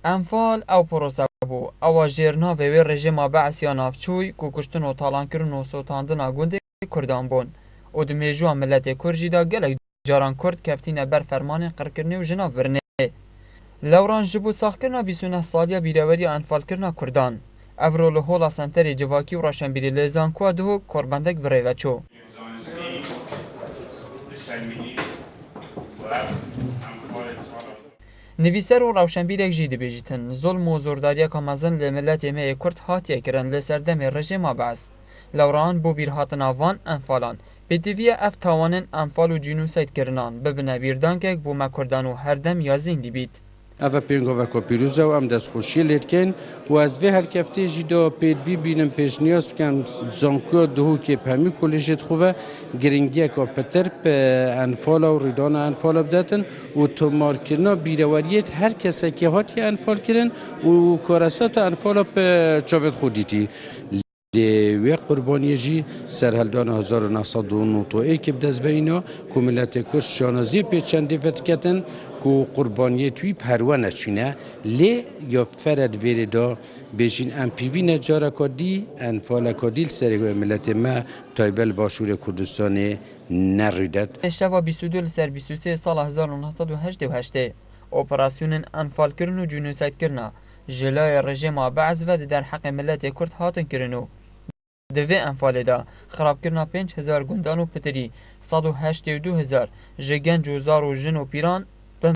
انفال او پروسه بو او جیرنا و رژیم بعث یا نافچوی کو کشتن و تالان کرن و سوتاندن گوند کردان بون او دمیجو ملت کرجی دا گلک جاران کرد کفتین بر فرمان قرکرنی و جناب ورنه لوران جبو ساخکرنا 29 سالیا بیراوری انفال کرنا کردان افرو لهولا سنتری جواکی و راشنبیری لیزان کو دو قرباندک بریوچو نویسر و روشنبیرek jî dibêjîtin zulm û zordariya mezin li miletê me yê Kurd hatiye kirin li ser demê rejima Baez. Lewran bû bîrhatina van enfalan pêdiviya ev tawanên enfal û genûsaydkirinan bibine bîrdankek bû me Kurdan û herdem ya zîn dibît. Eva pêngoveka pîroz e û em destxweşiyê lê dikin û ez vê herkeftê jî de pêdivî bînim pêşniyaz bikin zankuya duhokê hemî kolêjê dixwe ve giringiyeka pitir enfala û rîdana enfala bidetin û tomarkirina bîraweriyê her kesekê hatiye enfal kirin û karesata enfala çavê xwe dîtî. Lê wê qurbaniyê jî serheldana 1991 bi dest vehîna ku miletê Kurd şanazî pêçendê ve diketin ku qurbaniyê wî perwe neçûne lê ya fered vêrê da bêjîn em pîvî ne careka dî enfaleka dî li serê miletê me taybet li Başûrê Kurdistanê nerîdet. Şeva 22 li ser 23 sala 1988 operasyonên enfalkirin û genûsaydkirina ji laya rejima Baez ve di derheqê miletê Kurd hatin kirin û di vê enfalê de xirabkirina 5000 gundan û pitirî 182000 ji genc û zar û jin û pîran